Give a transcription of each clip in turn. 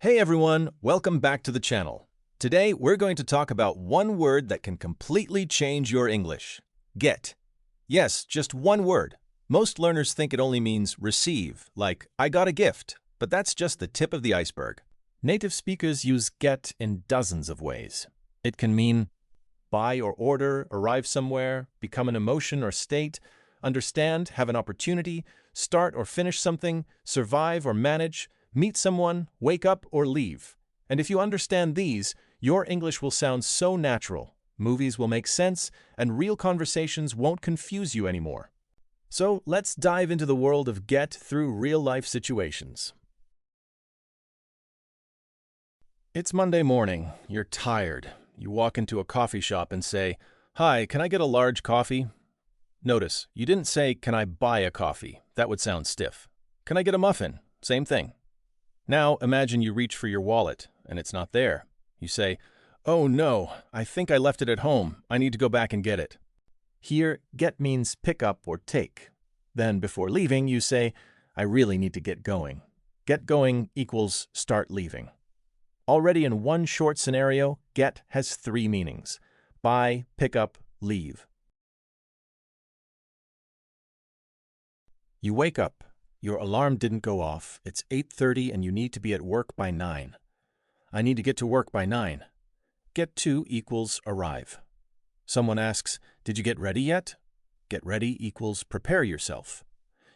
Hey everyone, welcome back to the channel. Today we're going to talk about one word that can completely change your English. Get. Yes, just one word. Most learners think it only means receive, like I got a gift, but that's just the tip of the iceberg. Native speakers use get in dozens of ways. It can mean buy or order, arrive somewhere, become an emotion or state, understand, have an opportunity, start or finish something, survive or manage, meet someone, wake up or leave. And if you understand these, your English will sound so natural, movies will make sense, and real conversations won't confuse you anymore. So let's dive into the world of get through real-life situations. It's Monday morning. You're tired. You walk into a coffee shop and say, "Hi, can I get a large coffee?" Notice, you didn't say, "Can I buy a coffee?" That would sound stiff. "Can I get a muffin?" Same thing. Now imagine you reach for your wallet and it's not there. You say, "Oh no, I think I left it at home. I need to go back and get it." Here, get means pick up or take. Then before leaving, you say, "I really need to get going." Get going equals start leaving. Already in one short scenario, get has three meanings: buy, pick up, leave. You wake up. Your alarm didn't go off. It's 8:30 and you need to be at work by 9. I need to get to work by 9. Get to equals arrive. Someone asks, "Did you get ready yet?" Get ready equals prepare yourself.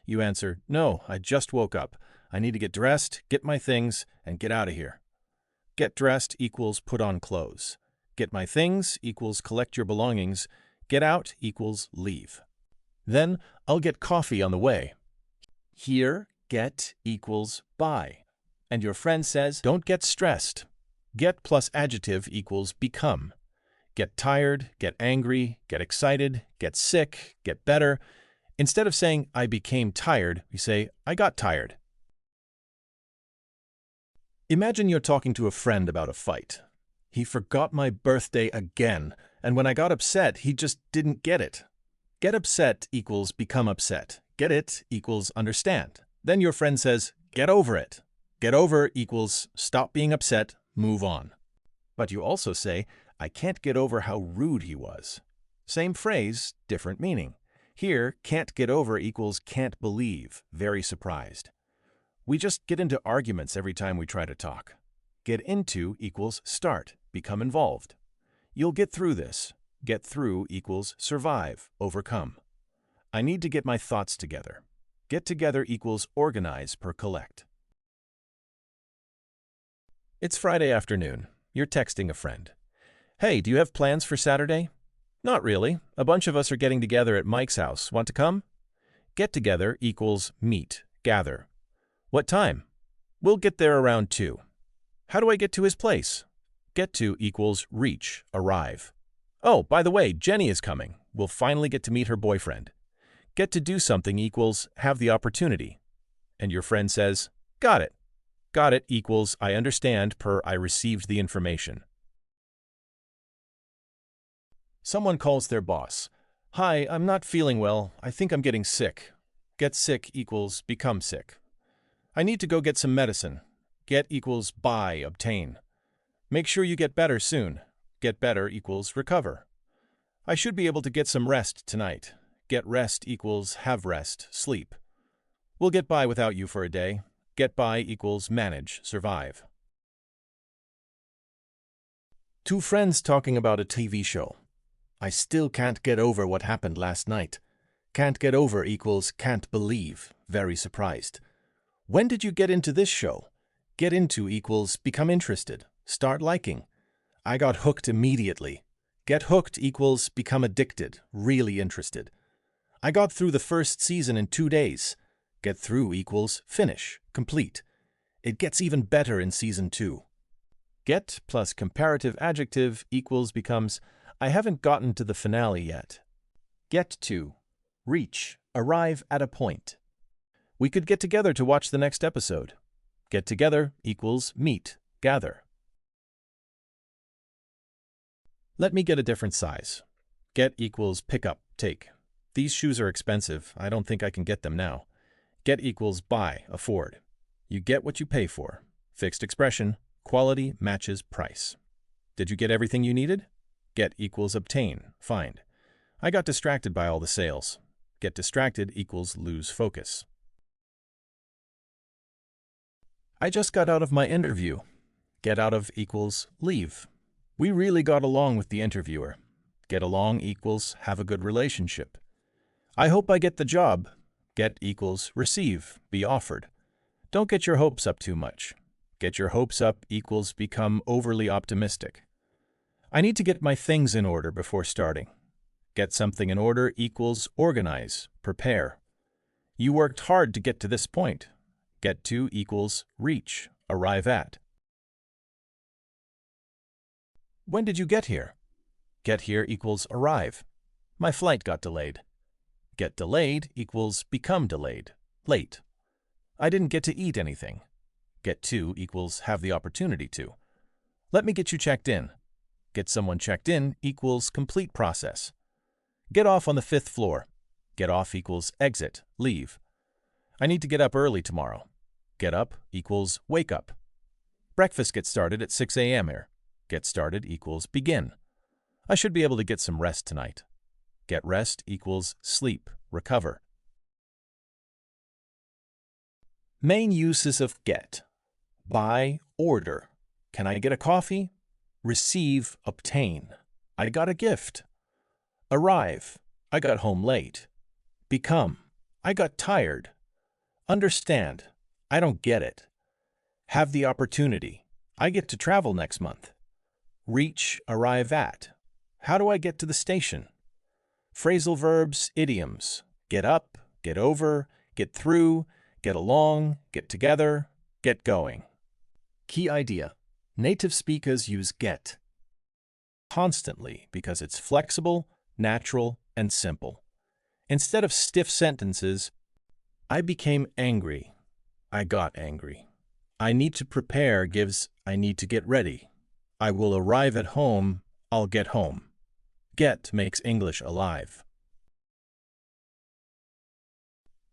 You answer, "No, I just woke up. I need to get dressed, get my things, and get out of here." Get dressed equals put on clothes. Get my things equals collect your belongings. Get out equals leave. Then I'll get coffee on the way. Here, get equals buy. And your friend says, "Don't get stressed." Get plus adjective equals become. Get tired, get angry, get excited, get sick, get better. Instead of saying, "I became tired," we say, "I got tired." Imagine you're talking to a friend about a fight. "He forgot my birthday again, and when I got upset, he just didn't get it." Get upset equals become upset. Get it equals understand. Then your friend says, "Get over it." Get over equals stop being upset, move on. But you also say, "I can't get over how rude he was." Same phrase, different meaning. Here, can't get over equals can't believe, very surprised. We just get into arguments every time we try to talk. Get into equals start, become involved. You'll get through this. Get through equals survive, overcome. I need to get my thoughts together. Get together equals organize per collect. It's Friday afternoon. You're texting a friend. "Hey, do you have plans for Saturday?" "Not really. A bunch of us are getting together at Mike's house. Want to come?" Get together equals meet, gather. "What time?" "We'll get there around 2. "How do I get to his place?" Get to equals reach, arrive. "Oh, by the way, Jenny is coming. We'll finally get to meet her boyfriend." Get to do something equals have the opportunity. And your friend says, "Got it." Got it equals I understand per I received the information. Someone calls their boss. "Hi, I'm not feeling well. I think I'm getting sick." Get sick equals become sick. "I need to go get some medicine." Get equals buy, obtain. "Make sure you get better soon." Get better equals recover. "I should be able to get some rest tonight." Get rest equals have rest, sleep. "We'll get by without you for a day." Get by equals manage, survive. Two friends talking about a TV show. "I still can't get over what happened last night." Can't get over equals can't believe, very surprised. "When did you get into this show?" Get into equals become interested, start liking. "I got hooked immediately." Get hooked equals become addicted, really interested. "I got through the first season in 2 days." Get through equals finish, complete. It gets even better in season 2. Get plus comparative adjective equals becomes I haven't gotten to the finale yet. Get to, reach, arrive at a point. We could get together to watch the next episode. Get together equals meet, gather. Let me get a different size. Get equals pick up, take. "These shoes are expensive. I don't think I can get them now." Get equals buy, afford. You get what you pay for. Fixed expression, quality matches price. Did you get everything you needed? Get equals obtain, find. I got distracted by all the sales. Get distracted equals lose focus. I just got out of my interview. Get out of equals leave. We really got along with the interviewer. Get along equals have a good relationship. I hope I get the job. Get equals receive, be offered. Don't get your hopes up too much. Get your hopes up equals become overly optimistic. I need to get my things in order before starting. Get something in order equals organize, prepare. You worked hard to get to this point. Get to equals reach, arrive at. When did you get here? Get here equals arrive. My flight got delayed. Get delayed equals become delayed, late. I didn't get to eat anything. Get to equals have the opportunity to. Let me get you checked in. Get someone checked in equals complete process. Get off on the 5th floor. Get off equals exit, leave. I need to get up early tomorrow. Get up equals wake up. Breakfast gets started at 6 a.m. here. Get started equals begin. I should be able to get some rest tonight. Get rest equals sleep, recover. Main uses of get. Buy, order. Can I get a coffee? Receive, obtain. I got a gift. Arrive. I got home late. Become. I got tired. Understand. I don't get it. Have the opportunity. I get to travel next month. Reach, arrive at. How do I get to the station? Phrasal verbs, idioms. Get up, get over, get through, get along, get together, get going. Key idea. Native speakers use get constantly because it's flexible, natural, and simple. Instead of stiff sentences, I became angry. I got angry. I need to prepare gives I need to get ready. I will arrive at home. I'll get home. Get makes English alive.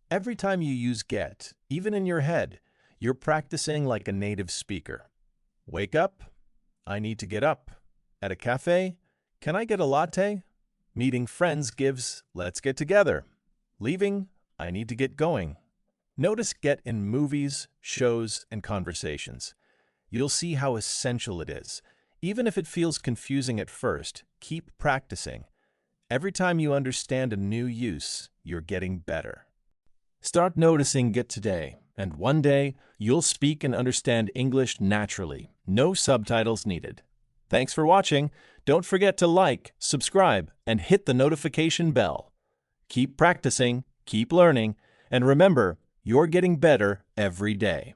Every time you use get, even in your head, you're practicing like a native speaker. Wake up. I need to get up. At a cafe. Can I get a latte? Meeting friends gives let's get together. Leaving. I need to get going. Notice get in movies, shows, and conversations. You'll see how essential it is. Even if it feels confusing at first, keep practicing. Every time you understand a new use, you're getting better. Start noticing get today, and one day you'll speak and understand English naturally. No subtitles needed. Thanks for watching. Don't forget to like, subscribe, and hit the notification bell. Keep practicing, keep learning, and remember, you're getting better every day.